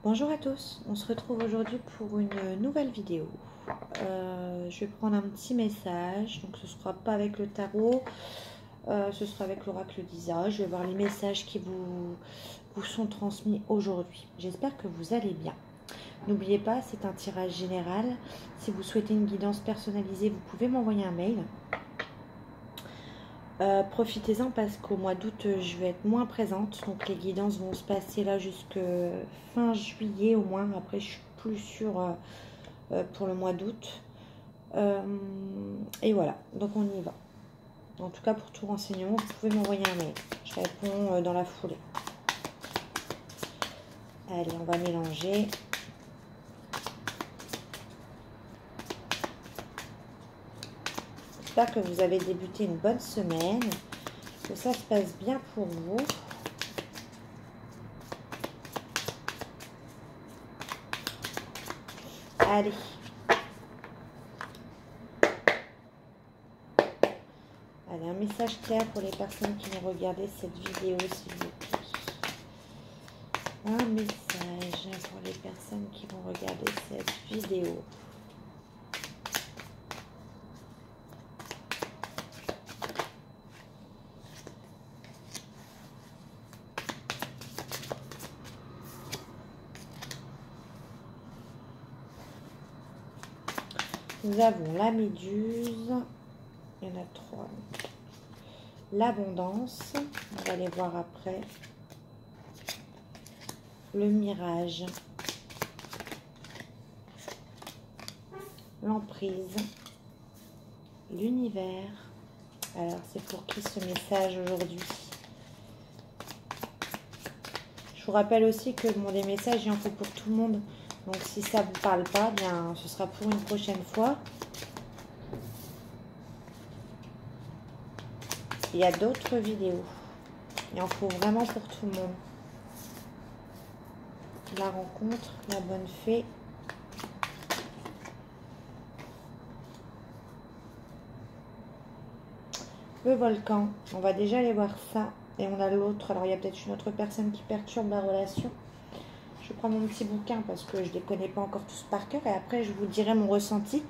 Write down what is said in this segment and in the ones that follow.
Bonjour à tous, on se retrouve aujourd'hui pour une nouvelle vidéo. Je vais prendre un petit message, donc ce ne sera pas avec le tarot, ce sera avec l'oracle d'Isa. Je vais voir les messages qui vous sont transmis aujourd'hui. J'espère que vous allez bien. N'oubliez pas, c'est un tirage général. Si vous souhaitez une guidance personnalisée, vous pouvez m'envoyer un mail. Profitez-en parce qu'au mois d'août, je vais être moins présente. Donc les guidances vont se passer là jusque fin juillet au moins. Après, je suis plus sûre pour le mois d'août. Et voilà, donc on y va. En tout cas, pour tout renseignement, vous pouvez m'envoyer un mail. Je réponds dans la foulée. Allez, on va mélanger. J'espère que vous avez débuté une bonne semaine, que ça se passe bien pour vous. Allez. Allez, un message clair pour les personnes qui vont regarder cette vidéo, s'il vous plaît. Un message pour les personnes qui vont regarder cette vidéo. Nous avons la méduse. Il y en a 3. L'abondance. On va les voir après. Le mirage. L'emprise. L'univers. Alors, c'est pour qui ce message aujourd'hui? Je vous rappelle aussi que des messages, il en faut pour tout le monde. Donc, si ça ne vous parle pas, bien, ce sera pour une prochaine fois. Il y a d'autres vidéos. Il en faut vraiment pour tout le monde. La rencontre, la bonne fée. Le volcan. On va déjà aller voir ça. Et on a l'autre. Alors, il y a peut-être une autre personne qui perturbe la relation. Je prends mon petit bouquin parce que je ne les connais pas encore tous par cœur. Et après, je vous dirai mon ressenti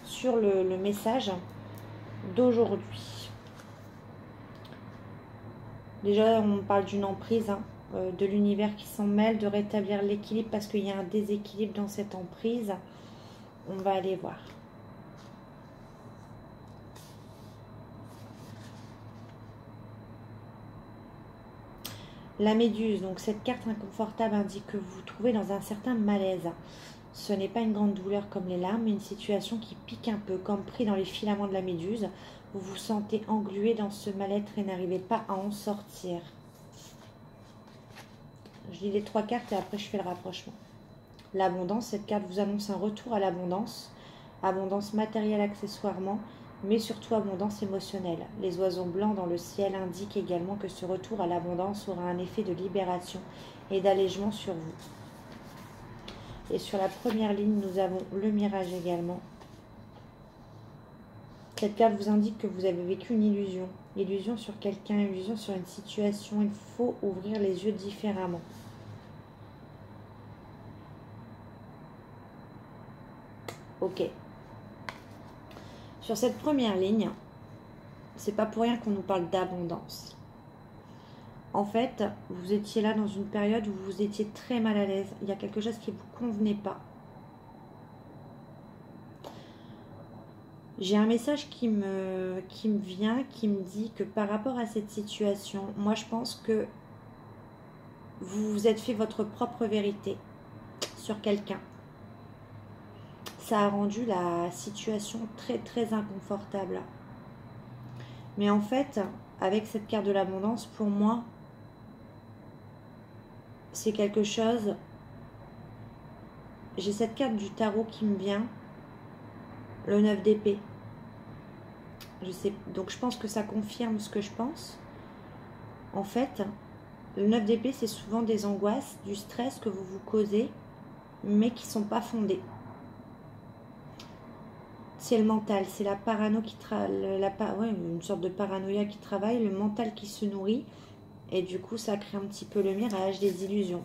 sur le message d'aujourd'hui. Déjà, on parle d'une emprise, de l'univers qui s'en mêle, de rétablir l'équilibre parce qu'il y a un déséquilibre dans cette emprise. On va aller voir. La méduse, donc cette carte inconfortable indique que vous vous trouvez dans un certain malaise. Ce n'est pas une grande douleur comme les larmes, mais une situation qui pique un peu, comme pris dans les filaments de la méduse. Vous vous sentez englué dans ce mal-être et n'arrivez pas à en sortir. Je lis les 3 cartes et après je fais le rapprochement. L'abondance, cette carte vous annonce un retour à l'abondance. Abondance matérielle accessoirement, mais surtout abondance émotionnelle. Les oiseaux blancs dans le ciel indiquent également que ce retour à l'abondance aura un effet de libération et d'allègement sur vous. Et sur la première ligne, nous avons le mirage également. Cette carte vous indique que vous avez vécu une illusion. Illusion sur quelqu'un, illusion sur une situation. Il faut ouvrir les yeux différemment. Ok. Sur cette première ligne, c'est pas pour rien qu'on nous parle d'abondance. En fait, vous étiez là dans une période où vous étiez très mal à l'aise. Il y a quelque chose qui ne vous convenait pas. J'ai un message qui me vient, qui me dit que par rapport à cette situation, moi je pense que vous vous êtes fait votre propre vérité sur quelqu'un. Ça a rendu la situation très très inconfortable. Mais en fait, avec cette carte de l'abondance, pour moi, c'est quelque chose... J'ai cette carte du tarot qui me vient, le 9 d'épée. Donc je pense que ça confirme ce que je pense. En fait, le 9 d'épée, c'est souvent des angoisses, du stress que vous vous causez, mais qui ne sont pas fondées. C'est le mental, c'est la parano qui une sorte de paranoïa qui travaille, le mental qui se nourrit, et du coup ça crée un petit peu le mirage, des illusions.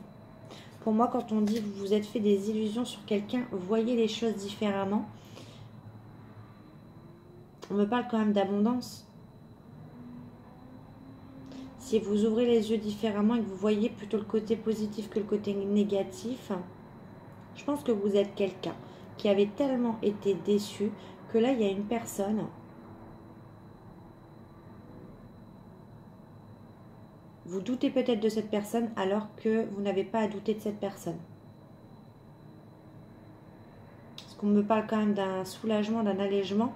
Pour moi, quand on dit vous vous êtes fait des illusions sur quelqu'un, voyez les choses différemment. On me parle quand même d'abondance. Si vous ouvrez les yeux différemment et que vous voyez plutôt le côté positif que le côté négatif, je pense que vous êtes quelqu'un qui avait tellement été déçu que là, il y a une personne. Vous doutez peut-être de cette personne alors que vous n'avez pas à douter de cette personne. Parce qu'on me parle quand même d'un soulagement, d'un allègement,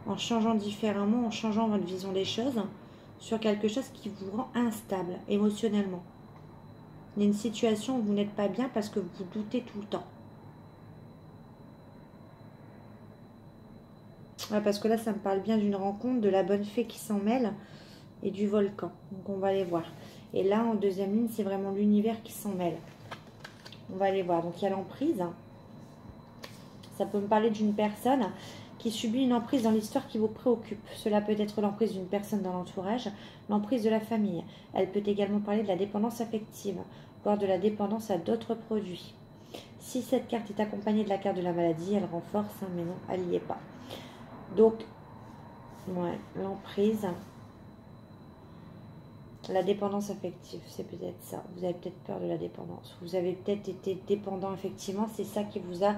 en changeant différemment, en changeant votre vision des choses, sur quelque chose qui vous rend instable émotionnellement. Il y a une situation où vous n'êtes pas bien parce que vous doutez tout le temps. Ouais, parce que là, ça me parle bien d'une rencontre, de la bonne fée qui s'en mêle et du volcan. Donc, on va aller voir. Et là, en deuxième ligne, c'est vraiment l'univers qui s'en mêle. On va aller voir. Donc, il y a l'emprise. Ça peut me parler d'une personne qui subit une emprise dans l'histoire qui vous préoccupe. Cela peut être l'emprise d'une personne dans l'entourage, l'emprise de la famille. Elle peut également parler de la dépendance affective, voire de la dépendance à d'autres produits. Si cette carte est accompagnée de la carte de la maladie, elle renforce, hein, mais non, elle n'y est pas. Donc, ouais, l'emprise, la dépendance affective, c'est peut-être ça. Vous avez peut-être peur de la dépendance. Vous avez peut-être été dépendant, effectivement. C'est ça qui vous a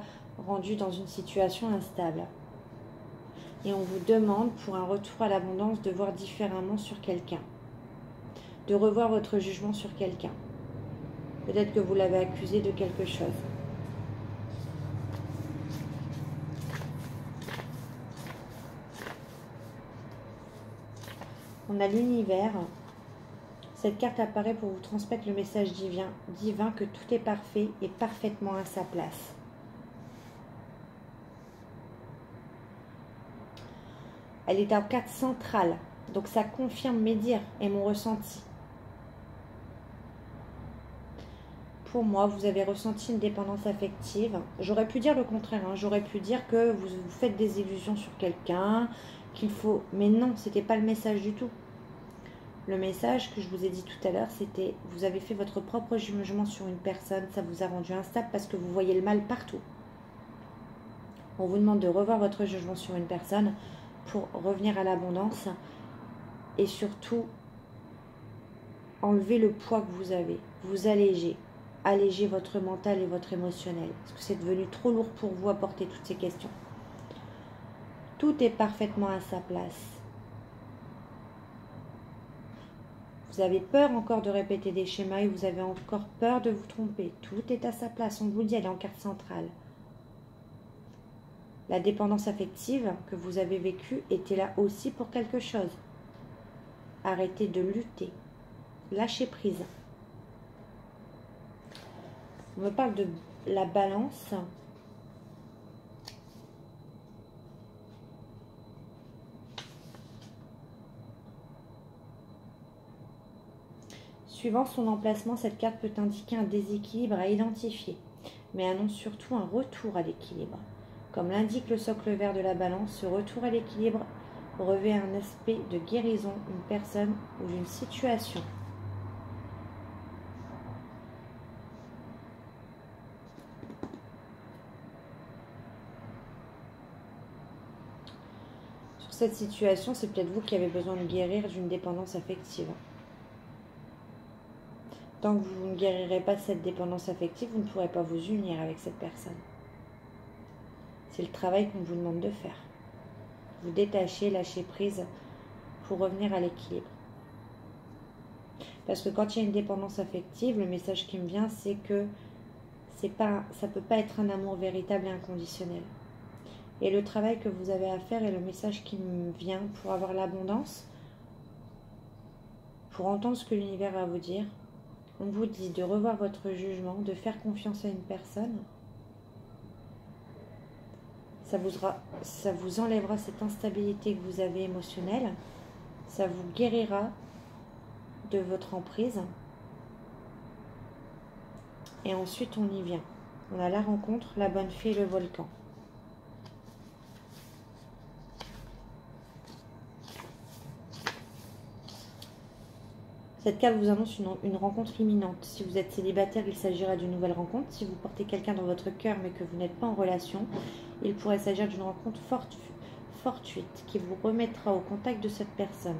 rendu dans une situation instable. Et on vous demande, pour un retour à l'abondance, de voir différemment sur quelqu'un. De revoir votre jugement sur quelqu'un. Peut-être que vous l'avez accusé de quelque chose. On a l'univers. Cette carte apparaît pour vous transmettre le message divin que tout est parfait et parfaitement à sa place. Elle est en carte centrale, donc ça confirme mes dires et mon ressenti. Pour moi, vous avez ressenti une dépendance affective. J'aurais pu dire le contraire, hein. J'aurais pu dire que vous faites des illusions sur quelqu'un, qu'il faut... Mais non, ce n'était pas le message du tout. Le message que je vous ai dit tout à l'heure, c'était vous avez fait votre propre jugement sur une personne, ça vous a rendu instable parce que vous voyez le mal partout. On vous demande de revoir votre jugement sur une personne pour revenir à l'abondance et surtout enlever le poids que vous avez, vous alléger votre mental et votre émotionnel, parce que c'est devenu trop lourd pour vous à porter toutes ces questions. Tout est parfaitement à sa place. Vous avez peur encore de répéter des schémas et vous avez encore peur de vous tromper. Tout est à sa place, on vous le dit, elle est en carte centrale. La dépendance affective que vous avez vécue était là aussi pour quelque chose. Arrêtez de lutter. Lâchez prise. On me parle de la balance. Suivant son emplacement, cette carte peut indiquer un déséquilibre à identifier, mais annonce surtout un retour à l'équilibre. Comme l'indique le socle vert de la balance, ce retour à l'équilibre revêt un aspect de guérison d'une personne ou d'une situation. Sur cette situation, c'est peut-être vous qui avez besoin de guérir d'une dépendance affective. Tant que vous ne guérirez pas cette dépendance affective, vous ne pourrez pas vous unir avec cette personne. C'est le travail qu'on vous demande de faire. Vous détacher, lâcher prise pour revenir à l'équilibre. Parce que quand il y a une dépendance affective, le message qui me vient, c'est que ça ne peut pas être un amour véritable et inconditionnel. Et le travail que vous avez à faire et le message qui me vient pour avoir l'abondance, pour entendre ce que l'univers va vous dire, on vous dit de revoir votre jugement, de faire confiance à une personne. Ça vous enlèvera cette instabilité que vous avez émotionnelle. Ça vous guérira de votre emprise. Et ensuite, on y vient. On a la rencontre, la bonne fée et le volcan. Cette carte vous annonce une rencontre imminente. Si vous êtes célibataire, il s'agira d'une nouvelle rencontre. Si vous portez quelqu'un dans votre cœur mais que vous n'êtes pas en relation, il pourrait s'agir d'une rencontre fortuite qui vous remettra au contact de cette personne.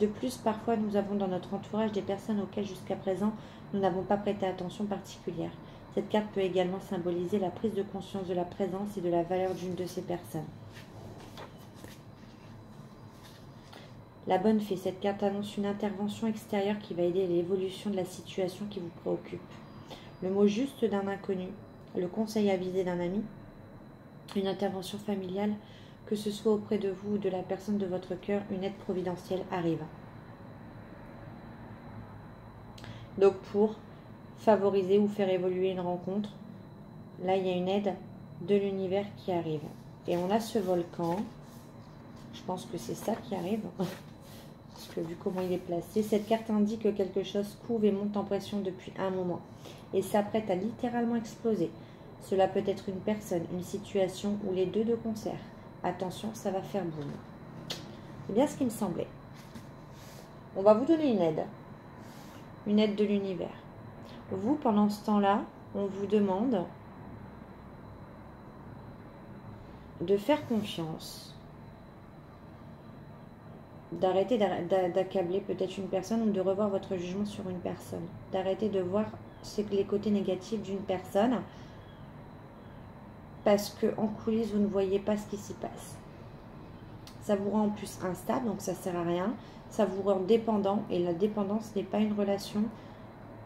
De plus, parfois, nous avons dans notre entourage des personnes auxquelles jusqu'à présent, nous n'avons pas prêté attention particulière. Cette carte peut également symboliser la prise de conscience de la présence et de la valeur d'une de ces personnes. La bonne fée, cette carte annonce une intervention extérieure qui va aider à l'évolution de la situation qui vous préoccupe. Le mot juste d'un inconnu, le conseil avisé d'un ami, une intervention familiale, que ce soit auprès de vous ou de la personne de votre cœur, une aide providentielle arrive. Donc pour favoriser ou faire évoluer une rencontre, là il y a une aide de l'univers qui arrive. Et on a ce volcan, je pense que c'est ça qui arrive, parce que vu comment il est placé, cette carte indique que quelque chose couve et monte en pression depuis un moment et s'apprête à littéralement exploser. Cela peut être une personne, une situation ou les deux de concert. Attention, ça va faire boum. C'est bien ce qui me semblait. On va vous donner une aide de l'univers. Vous, pendant ce temps-là, on vous demande de faire confiance, d'arrêter d'accabler peut-être une personne ou de revoir votre jugement sur une personne, d'arrêter de voir les côtés négatifs d'une personne parce qu'en coulisses, vous ne voyez pas ce qui s'y passe. Ça vous rend en plus instable, donc ça ne sert à rien. Ça vous rend dépendant, et la dépendance n'est pas une relation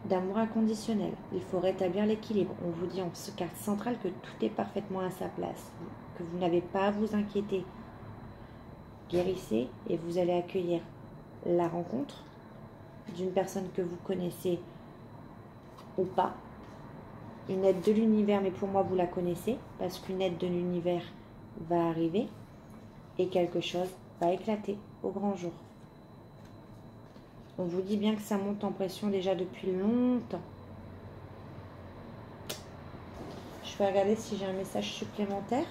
d'amour inconditionnel. Il faut rétablir l'équilibre. On vous dit en carte centrale que tout est parfaitement à sa place, que vous n'avez pas à vous inquiéter. Guérissez et vous allez accueillir la rencontre d'une personne que vous connaissez ou pas. Une aide de l'univers, mais pour moi vous la connaissez, parce qu'une aide de l'univers va arriver et quelque chose va éclater au grand jour. On vous dit bien que ça monte en pression déjà depuis longtemps. Je vais regarder si j'ai un message supplémentaire.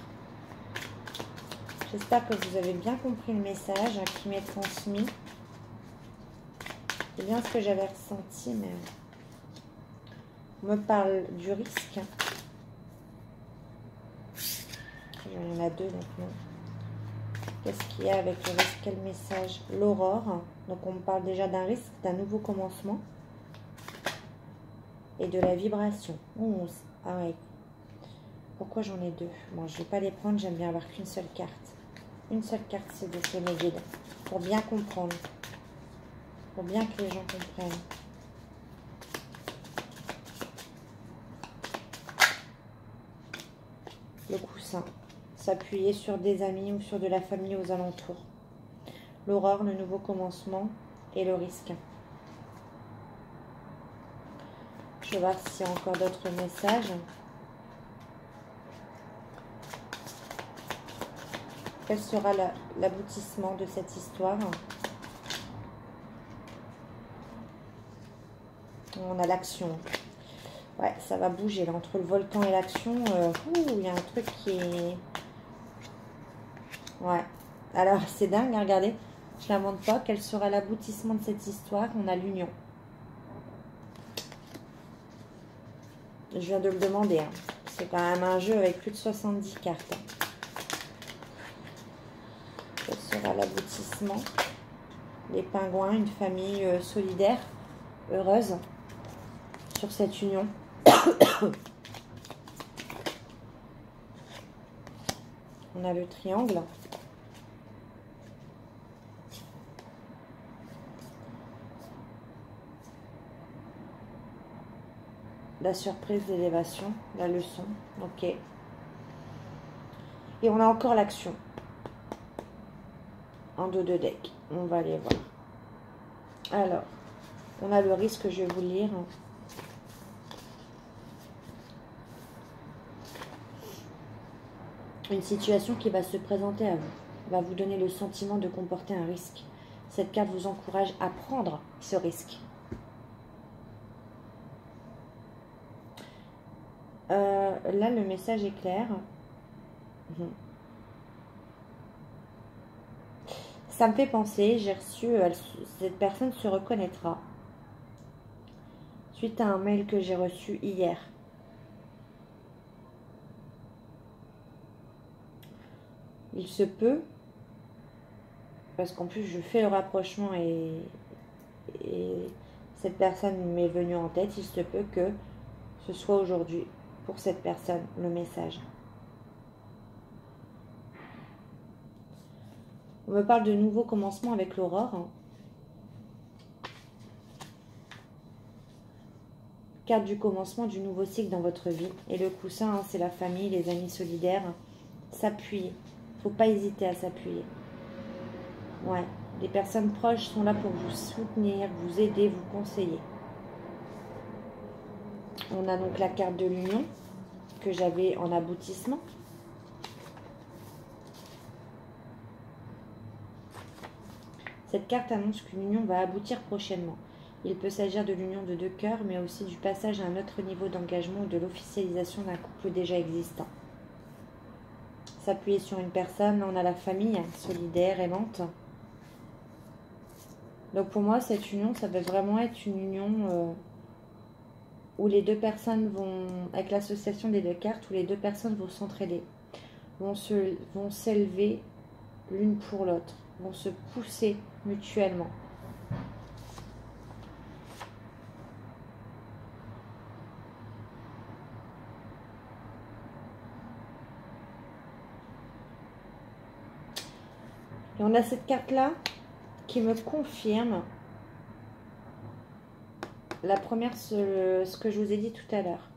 J'espère que vous avez bien compris le message qui m'est transmis. C'est bien ce que j'avais ressenti, mais on me parle du risque. Il y en a deux, donc non. Qu'est-ce qu'il y a avec le risque? Quel message? L'aurore. Donc on me parle déjà d'un risque, d'un nouveau commencement. Et de la vibration. 11. Ah ouais. Pourquoi j'en ai deux? Bon, je ne vais pas les prendre, j'aime bien avoir qu'une seule carte. Une seule carte, c'est de mes guides. Pour bien comprendre. Pour bien que les gens comprennent. Le coussin. S'appuyer sur des amis ou sur de la famille aux alentours. L'aurore, le nouveau commencement et le risque. Je vais voir s'il y a encore d'autres messages. Quel sera l'aboutissement de cette histoire? On a l'action. Ouais, ça va bouger là. Entre le volcan et l'action, il y a un truc qui est... Ouais. Alors, c'est dingue, hein, regardez. Je ne l'invente pas. Quel sera l'aboutissement de cette histoire? On a l'union. Je viens de le demander. Hein. C'est quand même un jeu avec plus de 70 cartes. Quel sera l'aboutissement? Les pingouins, une famille solidaire, heureuse sur cette union. On a le triangle. La surprise d'élévation, la leçon. Ok. Et on a encore l'action. En dos de deck. On va aller voir. Alors, on a le risque, je vais vous lire. Une situation qui va se présenter à vous, va vous donner le sentiment de comporter un risque. Cette carte vous encourage à prendre ce risque. Là, le message est clair. Ça me fait penser, j'ai reçu, cette personne se reconnaîtra suite à un mail que j'ai reçu hier. Il se peut, parce qu'en plus je fais le rapprochement et cette personne m'est venue en tête, il se peut que ce soit aujourd'hui pour cette personne le message. On me parle de nouveaux commencements avec l'aurore. Carte du commencement du nouveau cycle dans votre vie. Et le coussin, hein, c'est la famille, les amis solidaires. S'appuyer. Il ne faut pas hésiter à s'appuyer. Ouais. Les personnes proches sont là pour vous soutenir, vous aider, vous conseiller. On a donc la carte de l'union que j'avais en aboutissement. Cette carte annonce qu'une union va aboutir prochainement. Il peut s'agir de l'union de deux cœurs, mais aussi du passage à un autre niveau d'engagement ou de l'officialisation d'un couple déjà existant. S'appuyer sur une personne, là on a la famille, solidaire, aimante. Donc pour moi, cette union, ça va vraiment être une union où les deux personnes vont, avec l'association des deux cartes, où les deux personnes vont s'entraider, vont s'élever l'une pour l'autre, vont se pousser mutuellement. Et on a cette carte-là qui me confirme la première, ce que je vous ai dit tout à l'heure.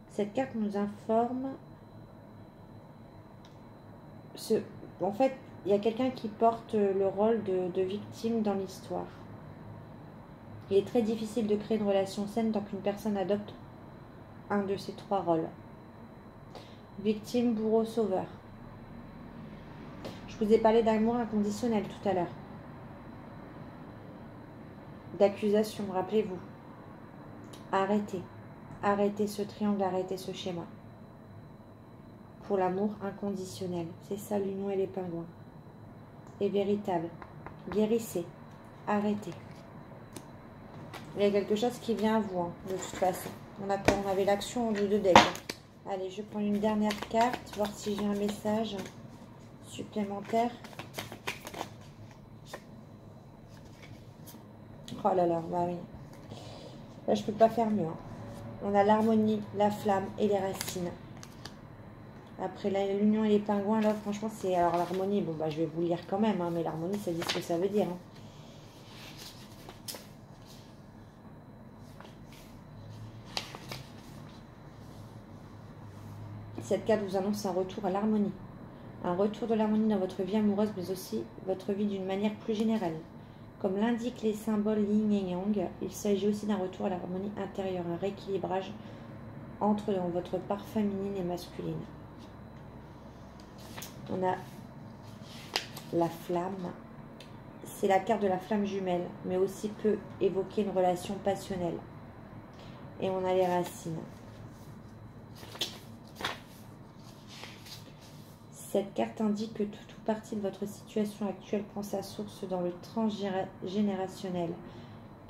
Cette carte nous informe, en fait, il y a quelqu'un qui porte le rôle de victime dans l'histoire. Il est très difficile de créer une relation saine tant qu'une personne adopte un de ces trois rôles. Victime, bourreau, sauveur. Je vous ai parlé d'amour inconditionnel tout à l'heure. D'accusation, rappelez-vous. Arrêtez. Arrêtez ce triangle, arrêtez ce schéma. Pour l'amour inconditionnel. C'est ça l'union et les pingouins. Et véritable. Guérissez. Arrêtez. Il y a quelque chose qui vient à vous, hein, de toute façon. On avait l'action de deux decks. Allez, je prends une dernière carte, voir si j'ai un message supplémentaire. Oh là là, bah oui. Là, je peux pas faire mieux. Hein. On a l'harmonie, la flamme et les racines. Après l'union et les pingouins, là, franchement, c'est... Alors, l'harmonie, bon, bah, je vais vous lire quand même, hein, mais l'harmonie, ça dit ce que ça veut dire. Hein. Cette carte vous annonce un retour à l'harmonie. Un retour de l'harmonie dans votre vie amoureuse, mais aussi votre vie d'une manière plus générale. Comme l'indiquent les symboles yin et yang, il s'agit aussi d'un retour à l'harmonie intérieure, un rééquilibrage entre dans votre part féminine et masculine. On a la flamme. C'est la carte de la flamme jumelle, mais aussi peut évoquer une relation passionnelle. Et on a les racines. Cette carte indique que toute ou partie de votre situation actuelle prend sa source dans le transgénérationnel.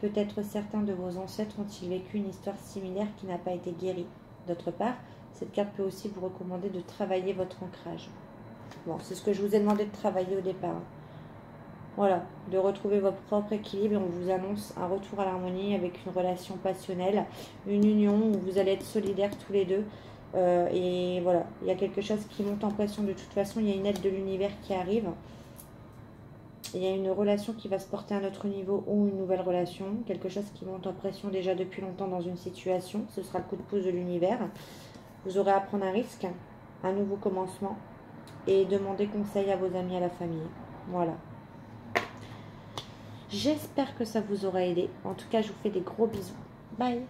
Peut-être certains de vos ancêtres ont-ils vécu une histoire similaire qui n'a pas été guérie. D'autre part, cette carte peut aussi vous recommander de travailler votre ancrage. Bon, c'est ce que je vous ai demandé de travailler au départ. Voilà, de retrouver votre propre équilibre et on vous annonce un retour à l'harmonie avec une relation passionnelle, une union où vous allez être solidaires tous les deux. Et voilà, il y a quelque chose qui monte en pression de toute façon, il y a une aide de l'univers qui arrive. Il y a une relation qui va se porter à un autre niveau ou une nouvelle relation, quelque chose qui monte en pression déjà depuis longtemps dans une situation, ce sera le coup de pouce de l'univers. Vous aurez à prendre un risque, un nouveau commencement et demander conseil à vos amis, à la famille. Voilà. J'espère que ça vous aura aidé. En tout cas, je vous fais des gros bisous. Bye!